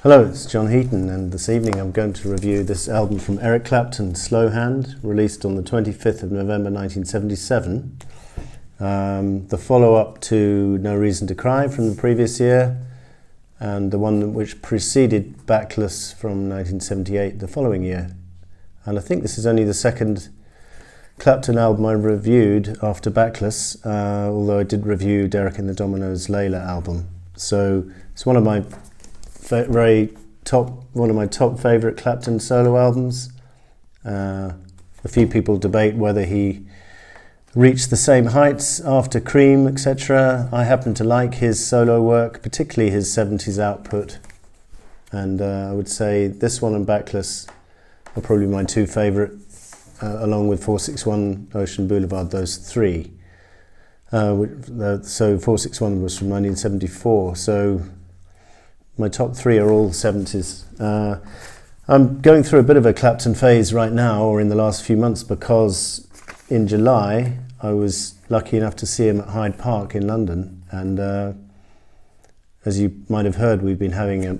Hello, it's John Heaton, and this evening I'm going to review this album from Eric Clapton, Slowhand, released on the 25th of November 1977. The follow-up to No Reason to Cry from the previous year, and the one which preceded Backless from 1978 the following year. And I think this is only the second Clapton album I reviewed after Backless, although I did review Derek and the Dominoes' Layla album. So it's one of my top favourite Clapton solo albums. A few people debate whether he reached the same heights after Cream, etc. I happen to like his solo work, particularly his 70s output, and I would say this one and Backless are probably my two favourite, along with 461 Ocean Boulevard, those three. So 461 was from 1974, so my top three are all 70s. I'm going through a bit of a Clapton phase right now, or in the last few months, because in July I was lucky enough to see him at Hyde Park in London, and as you might have heard, we've been having a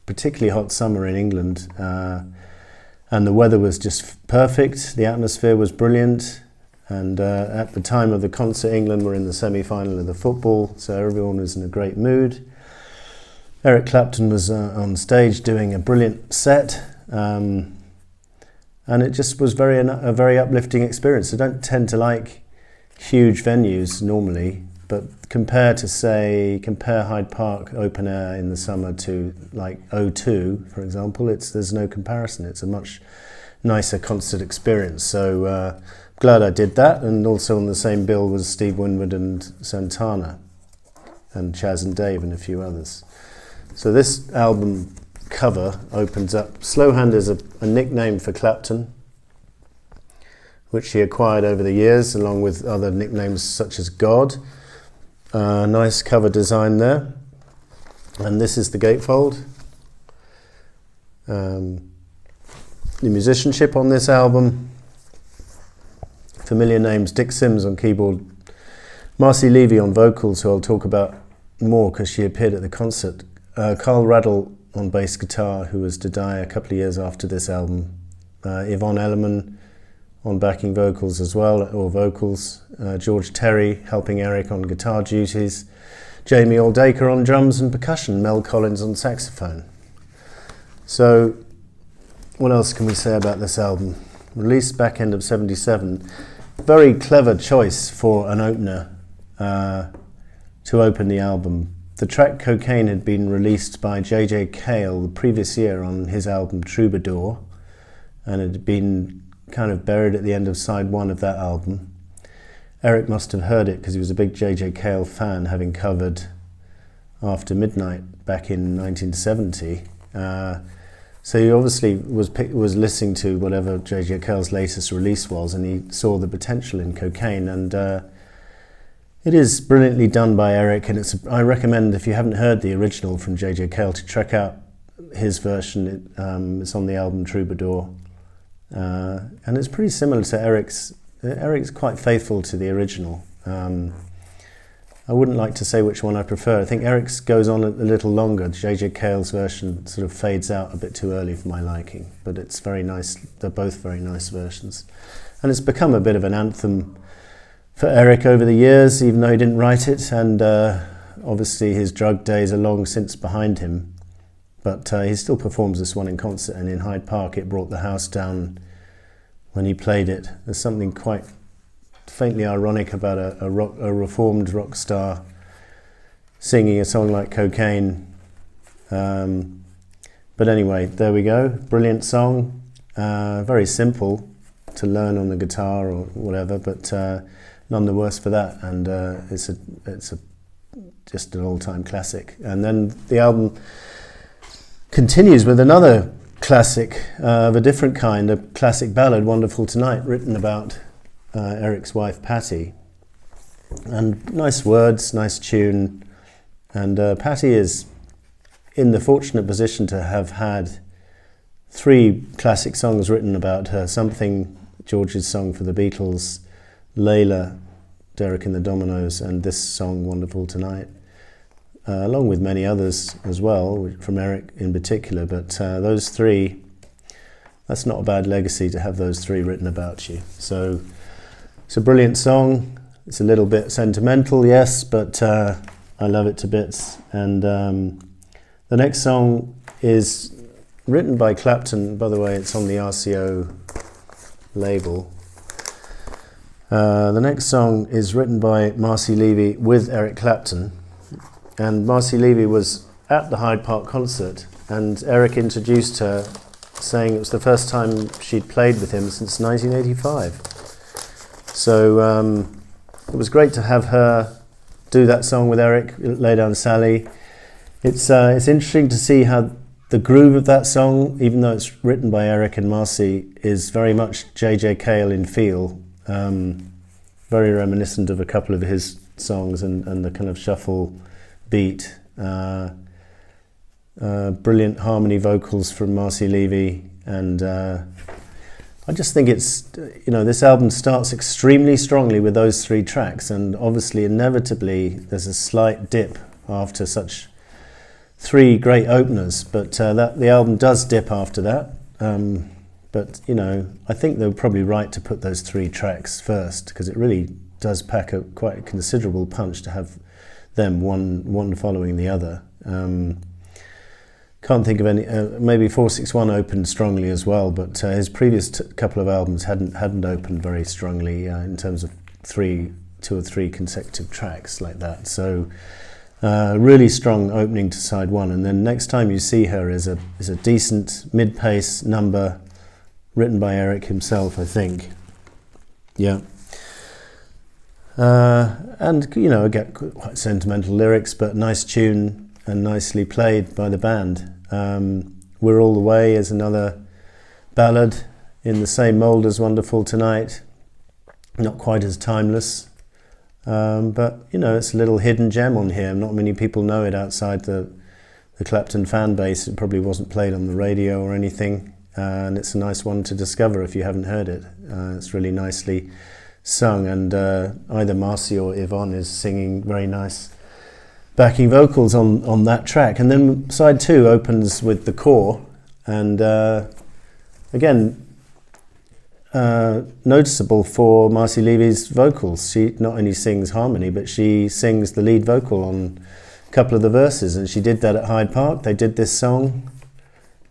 particularly hot summer in England, and the weather was just perfect, the atmosphere was brilliant, and at the time of the concert England were in the semi-final of the football, so everyone was in a great mood. Eric Clapton was on stage doing a brilliant set, and it just was a very uplifting experience. I don't tend to like huge venues normally, but compare Hyde Park open air in the summer to like O2, for example, there's no comparison. It's a much nicer concert experience. So glad I did that, and also on the same bill was Steve Winwood and Santana, and Chaz and Dave and a few others. So this album cover opens up. Slowhand is a nickname for Clapton, which he acquired over the years, along with other nicknames such as God. Nice cover design there. And this is the gatefold. The musicianship on this album, familiar names: Dick Sims on keyboard, Marcy Levy on vocals, who I'll talk about more because she appeared at the concert, Carl Raddle on bass guitar, who was to die a couple of years after this album, Yvonne Elliman on backing vocals as well, or vocals, George Terry helping Eric on guitar duties, Jamie Aldaker on drums and percussion, Mel Collins on saxophone. So what else can we say about this album? Released back end of 77, very clever choice for an opener to open the album. The track Cocaine had been released by J.J. Cale the previous year on his album Troubadour, and it had been kind of buried at the end of side one of that album. Eric must have heard it because he was a big J.J. Cale fan, having covered After Midnight back in 1970. So he obviously was listening to whatever J.J. Cale's latest release was, and he saw the potential in Cocaine, and it is brilliantly done by Eric, and I recommend, if you haven't heard the original from J.J. Cale, to check out his version. It's on the album Troubadour, and it's pretty similar to Eric's. Eric's quite faithful to the original. I wouldn't like to say which one I prefer. I think Eric's goes on a little longer. J.J. Cale's version sort of fades out a bit too early for my liking, but it's very nice. They're both very nice versions, and it's become a bit of an anthem for Eric over the years, even though he didn't write it, and obviously his drug days are long since behind him, but he still performs this one in concert, and in Hyde Park it brought the house down when he played it. There's something quite faintly ironic about a reformed rock star singing a song like Cocaine. But anyway, there we go. Brilliant song, very simple to learn on the guitar or whatever, but none the worse for that, and it's just an all-time classic. And then the album continues with another classic of a different kind, a classic ballad, Wonderful Tonight, written about Eric's wife Patty. And nice words, nice tune, and Patty is in the fortunate position to have had three classic songs written about her: Something, George's song for the Beatles, Layla, Derek and the Dominoes, and this song, Wonderful Tonight. along with many others as well, from Eric in particular, but those three, that's not a bad legacy to have those three written about you. So it's a brilliant song. It's a little bit sentimental, yes, but I love it to bits. And the next song is written by Clapton. By the way, it's on the RCO label. The next song is written by Marcy Levy with Eric Clapton. And Marcy Levy was at the Hyde Park concert, and Eric introduced her, saying it was the first time she'd played with him since 1985. So it was great to have her do that song with Eric, Lay Down Sally. It's interesting to see how the groove of that song, even though it's written by Eric and Marcy, is very much J.J. Cale in feel. Very reminiscent of a couple of his songs and the kind of shuffle beat. Brilliant harmony vocals from Marcy Levy, and I just think it's, this album starts extremely strongly with those three tracks, and obviously inevitably there's a slight dip after such three great openers, but the album does dip after that. But I think they were probably right to put those three tracks first, because it really does pack quite a considerable punch to have them one following the other. Can't think of any. Maybe 461 opened strongly as well, but his previous couple of albums hadn't opened very strongly in terms of two or three consecutive tracks like that. So really strong opening to side one, and then Next Time You See Her is a decent mid-pace number written by Eric himself, I think. Yeah. And again, quite sentimental lyrics, but nice tune and nicely played by the band. We're All the Way is another ballad in the same mould as Wonderful Tonight. Not quite as timeless, but it's a little hidden gem on here. Not many people know it outside the Clapton fan base. It probably wasn't played on the radio or anything, and it's a nice one to discover if you haven't heard it. It's really nicely sung, and either Marcy or Yvonne is singing very nice backing vocals on that track. And then side two opens with the core, and again, noticeable for Marcy Levy's vocals. She not only sings harmony, but she sings the lead vocal on a couple of the verses, and she did that at Hyde Park. They did this song.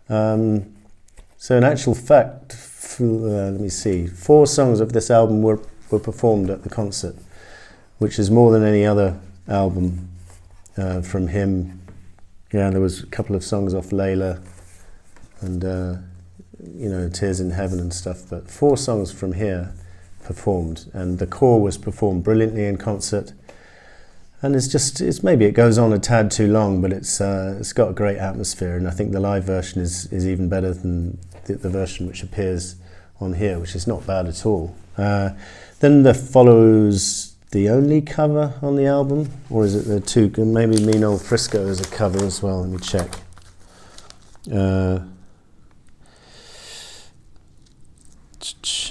So in actual fact, let me see, 4 songs of this album were performed at the concert, which is more than any other album from him. Yeah, there was a couple of songs off Layla and Tears in Heaven and stuff, but 4 songs from here performed, and the core was performed brilliantly in concert. And it's maybe it goes on a tad too long, but it's got a great atmosphere, and I think the live version is even better than the version which appears on here, which is not bad at all. Then there follows the only cover on the album, or is it the two? Maybe Mean Old Frisco is a cover as well. Let me check.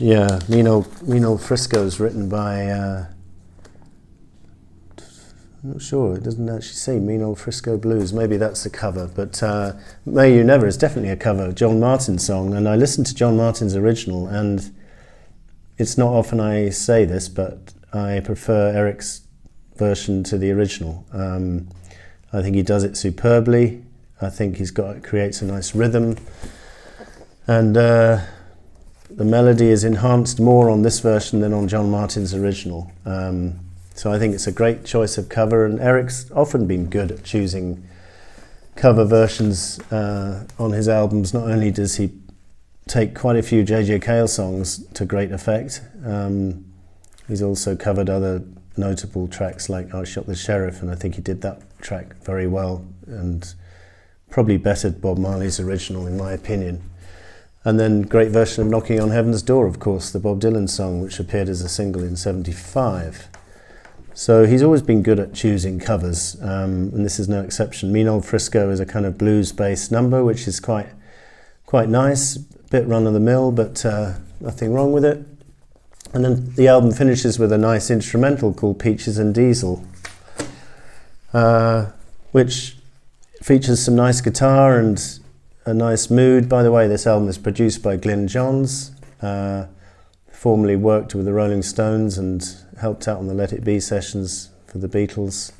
Yeah, Mean Old Frisco is written by. I'm not sure. It doesn't actually say Mean Old Frisco Blues. Maybe that's a cover, but May You Never is definitely a cover, John Martin song. And I listened to John Martin's original, and it's not often I say this, but I prefer Eric's version to the original. I think he does it superbly. I think creates a nice rhythm, and the melody is enhanced more on this version than on John Martin's original. So I think it's a great choice of cover, and Eric's often been good at choosing cover versions on his albums. Not only does he take quite a few J.J. Cale songs to great effect, he's also covered other notable tracks like I Shot the Sheriff, and I think he did that track very well and probably bettered Bob Marley's original in my opinion. And then great version of Knocking on Heaven's Door, of course, the Bob Dylan song, which appeared as a single in '75. So he's always been good at choosing covers, and this is no exception. Mean Old Frisco is a kind of blues-based number, which is quite nice, a bit run-of-the-mill, but nothing wrong with it. And then the album finishes with a nice instrumental called Peaches and Diesel, which features some nice guitar and a nice mood. By the way, this album is produced by Glyn Johns, formerly worked with the Rolling Stones and helped out on the Let It Be sessions for the Beatles.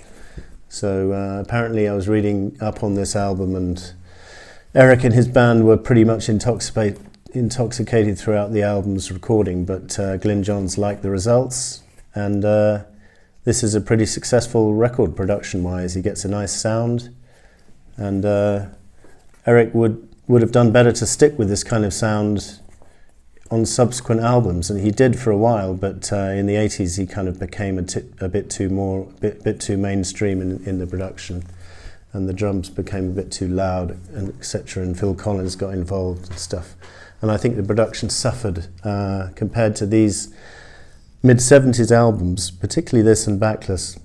So apparently I was reading up on this album, and Eric and his band were pretty much intoxicated throughout the album's recording, but Glyn Johns liked the results, and this is a pretty successful record production-wise. He gets a nice sound, and Eric would have done better to stick with this kind of sound on subsequent albums, and he did for a while, but in the 80s he kind of became a bit too mainstream in the production, and the drums became a bit too loud, and etc., and Phil Collins got involved and stuff. And I think the production suffered compared to these mid-70s albums, particularly this and Backless,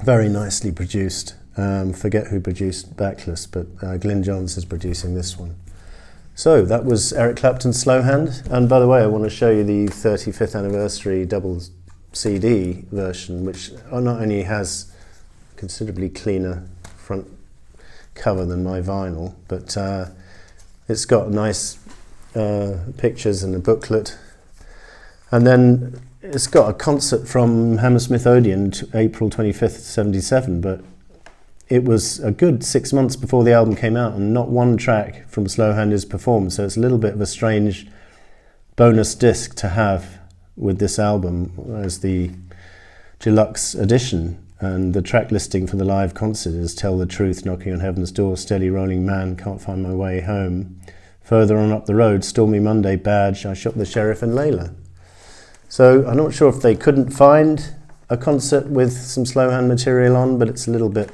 very nicely produced. Forget who produced Backless, but Glyn Johns is producing this one. So that was Eric Clapton's Slowhand, and by the way, I want to show you the 35th anniversary double CD version, which not only has a considerably cleaner front cover than my vinyl, but it's got nice pictures and a booklet, and then it's got a concert from Hammersmith Odeon, April 25th, 77, but it was a good 6 months before the album came out, and not one track from Slowhand is performed, so it's a little bit of a strange bonus disc to have with this album as the deluxe edition. And the track listing for the live concert is Tell the Truth, Knocking on Heaven's Door, Steady Rolling Man, Can't Find My Way Home, Further On Up the Road, Stormy Monday, Badge, I Shot the Sheriff, and Layla. So I'm not sure if they couldn't find a concert with some Slowhand material on, but it's a little bit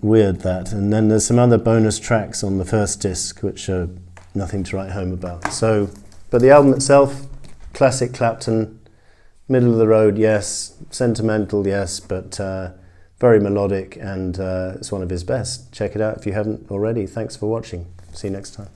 weird, that. And then there's some other bonus tracks on the first disc which are nothing to write home about. So, but the album itself, classic Clapton, middle of the road, yes, sentimental, yes, but very melodic, and it's one of his best. Check it out if you haven't already. Thanks for watching. See you next time.